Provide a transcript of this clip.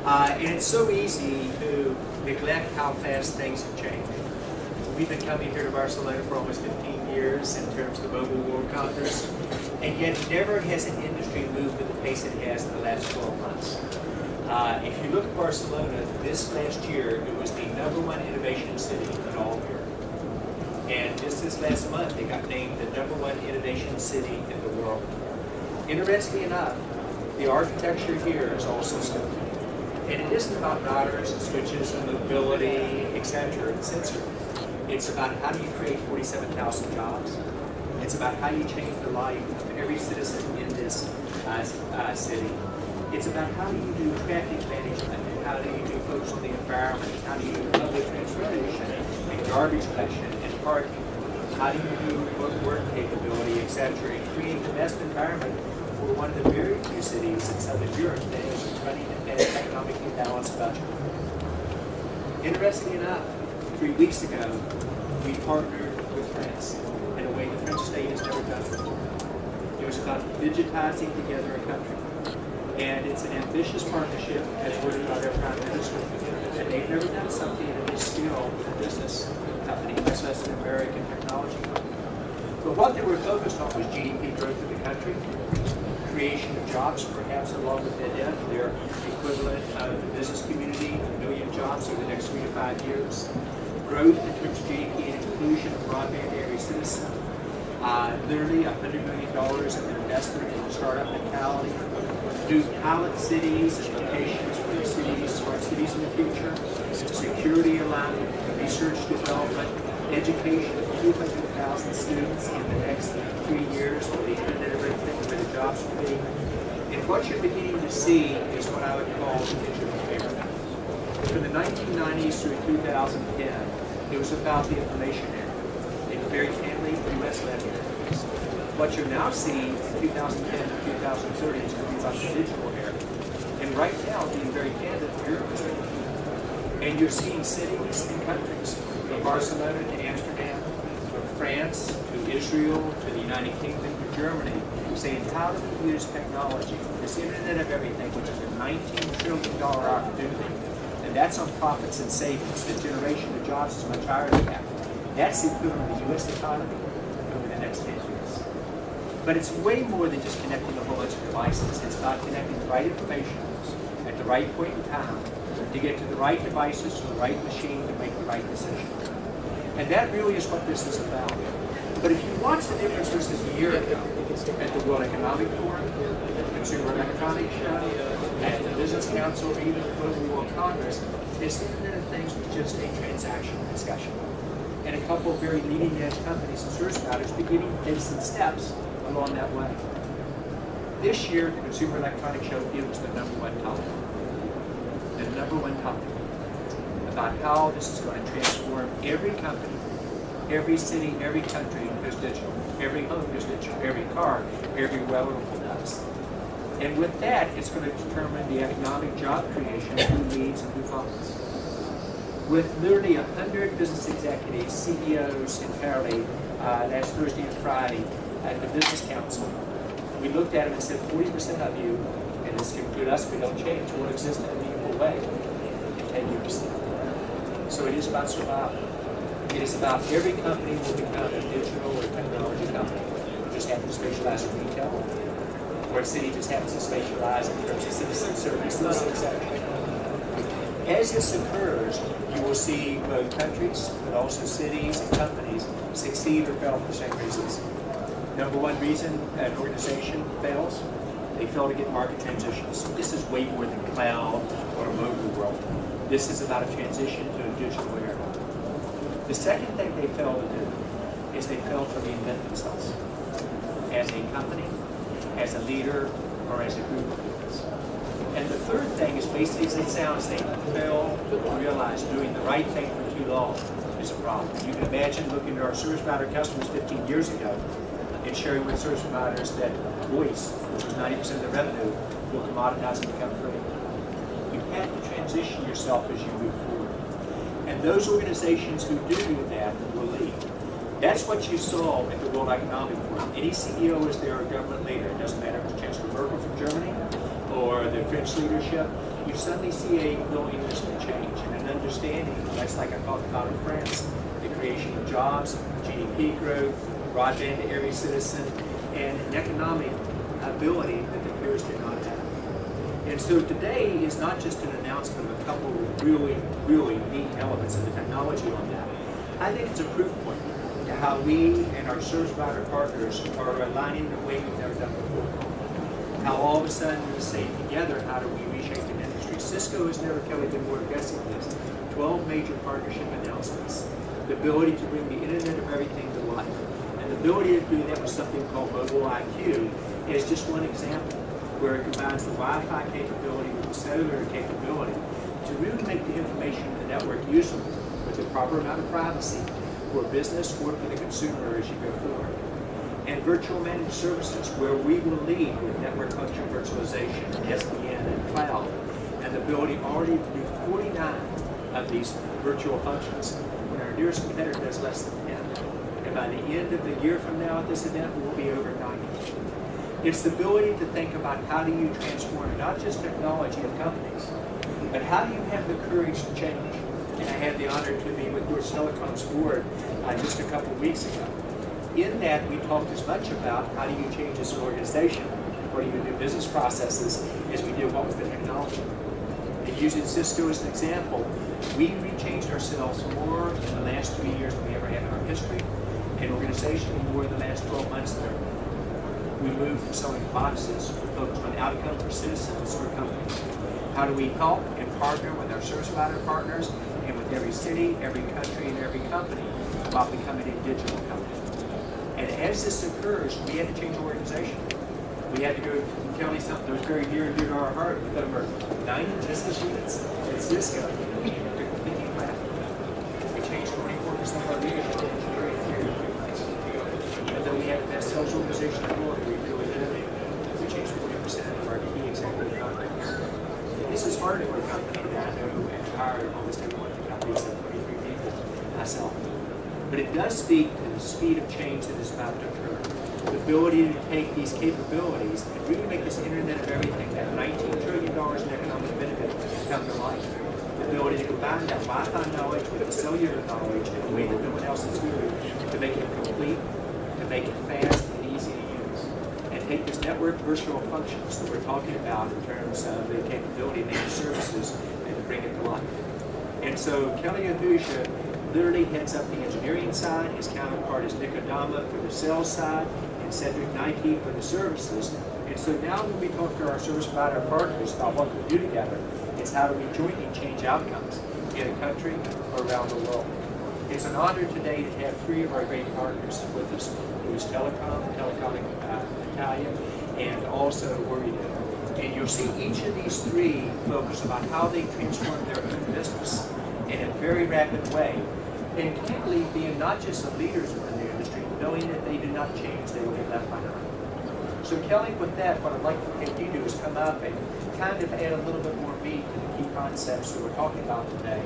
And it's so easy to neglect how fast things have changed. We've been coming here to Barcelona for almost 15 years in terms of the Mobile World Congress, and yet never has an industry moved at the pace it has in the last 12 months. If you look at Barcelona, this last year, it was the #1 innovation city in all of Europe. And just this last month, they got named the #1 innovation city in the world. Interestingly enough, the architecture here is also stunning. And it isn't about routers and switches and mobility, etc., and sensor. It's about how do you create 47,000 jobs. It's about how you change the life of every citizen in this city. It's about how do you do traffic management, and how do you do focus on the environment, how do you do public transportation, and garbage collection, and parking. How do you do work capability, etc., and create the best environment for one of the very few cities in Southern Europe that is running an economically balanced budget. Interestingly enough, 3 weeks ago, we partnered with France in a way the French state has never done before. It was about digitizing together a country. And it's an ambitious partnership, as worded by their Prime Minister. And they've never done something at this scale with a business company, much less an American technology company. But what they were focused on was GDP growth of the country, creation of jobs, perhaps along with their equivalent of the business community, 1 million jobs over the next 3 to 5 years, growth in terms of GDP and inclusion of broadband to every citizen, literally $100 million of investment in startup mentality, new pilot cities and locations for the cities, smart cities in the future, security alignment, research development, education of 200,000 students in the next 3 years for the Internet of Everything, where the jobs will be. And what you're beginning to see is what I would call the digital era. From the 1990s through 2010, it was about the information era. And very candidly, the U.S. led it. What you're now seeing in 2010 to 2030 is going to be about the digital era. And right now, being very candid, Europe is ready. And you're seeing cities and countries, from Barcelona to Amsterdam, from France to Israel to the United Kingdom to Germany, saying how do we use technology, this Internet of Everything, which is a $19 trillion opportunity, and that's on profits and savings. The generation of jobs is much higher than that. That's the equivalent of the U.S. economy over the next 10 years. But it's way more than just connecting a whole bunch of devices. It's about connecting the right information at the right point in time to get to the right devices, to the right machine, to make the right decision. And that really is what this is about. But if you watch the difference versus a year ago at the World Economic Forum, the Consumer Electronics Show, at the Business Council, or even the Mobile World Congress, this Internet of Things was just a transactional discussion. And a couple of very leading-edge companies and service providers beginning to take some steps along that way. This year, the Consumer Electronics Show, it was the #1 topic. The #1 topic about how this is going to transform every company, every city, every country goes digital. Every home goes digital. Every car, every wearable does. And with that, it's going to determine the economic job creation, who leads and who follows. With literally 100 business executives, CEOs in Paris, last Thursday and Friday, at the Business Council, we looked at it and said 40% of you, and this can include us if we don't change, will exist in a meaningful way in 10 years. So it is about survival. It is about every company will become a digital or technology company. It just happens to specialize in retail, or a city just happens to specialize in terms of citizen services, etc. As this occurs, you will see both countries, but also cities and companies succeed or fail for the same reasons. #1 reason an organization fails, they fail to get market transitions. This is way more than cloud or a mobile world. This is about a transition to a digital era. The second thing they fail to do is they fail to reinvent themselves as a company, as a leader, or as a group of leaders. And the third thing is basically as it sounds, they fail to realize doing the right thing for too long is a problem. You can imagine looking at our service provider customers 15 years ago and sharing with service providers that voice, which was 90% of the revenue, will commoditize and become free. You have to transition yourself as you move forward. And those organizations who do that will lead. That's what you saw at the World Economic Forum. Any CEO is there, a government leader. It doesn't matter if it's Chancellor Merkel from Germany, or the French leadership, you suddenly see a willingness to change and an understanding, that's like I talked about in France, the creation of jobs, GDP growth, broadband to every citizen, and an economic ability that the peers do not have. And so today is not just an announcement of a couple of really neat elements of the technology on that. I think it's a proof point to how we and our service provider partners are aligning in a way we've never done before. How all of a sudden we say together, how do we reshape an industry? Cisco has never, Kelly, been more aggressive in this. 12 major partnership announcements. The ability to bring the Internet of Everything to life. And the ability to do that with something called Mobile IQ is just one example where it combines the Wi-Fi capability with the cellular capability to really make the information in the network usable with the proper amount of privacy for business or for the consumer as you go forward. And virtual managed services, where we will lead with network function virtualization, SDN, and cloud, and the ability already to do 49 of these virtual functions, when our nearest competitor does less than 10. And by the end of the year from now at this event, we'll be over 90. It's the ability to think about how do you transform not just technology of companies, but how do you have the courage to change? And I had the honor to be with Deutsche Telekom's board just a couple of weeks ago. In that, we talked as much about how do you change this organization, what do you do business processes, as we did what was the technology. And using Cisco as an example, we changed ourselves more in the last 3 years than we ever have in our history, and organizationally more in the last 12 months than ever. We moved from selling boxes to focus on outcome for citizens or companies. How do we help and partner with our service provider partners and with every city, every country, and every company about becoming a digital company? And as this occurs, we had to change our organization. We had to go and tell you something that was very dear and dear to our heart. With over 90 business units at Cisco, to completely flat. We changed 24% of our leadership in a very period. And though we had the best sales organization in the world, we really innovated. We changed 40% of our key executive contacts. This is hard for a company that I know and hired almost every one of the companies of 23 people myself. But it does speak to the speed of change that is about to occur. The ability to take these capabilities and really make this Internet of Everything, that $19 trillion in economic benefit, come to life. The ability to combine that Wi-Fi knowledge with the cellular knowledge in a way that no one else is doing to make it complete, to make it fast and easy to use. And take this network virtual functions that we're talking about in terms of the capability of managed services and to bring it to life. And so Kelly Abuja literally heads up the engineering side. His counterpart is Nick Adama for the sales side, and Cedric Nike for the services. And so now when we talk to our service provider partners about what we do together, it's how do we jointly change outcomes in a country or around the world. It's an honor today to have 3 of our great partners with us. Deutsche Telekom, Telecom Italia, and also Worrido. And you'll see each of these 3 focus about how they transform their own business in a very rapid way, and particularly being not just the leaders within the industry, knowing that they do not change, they will be left behind. So Kelly, with that, what I'd like to have you do is come up and kind of add a little bit more meat to the key concepts that we're talking about today.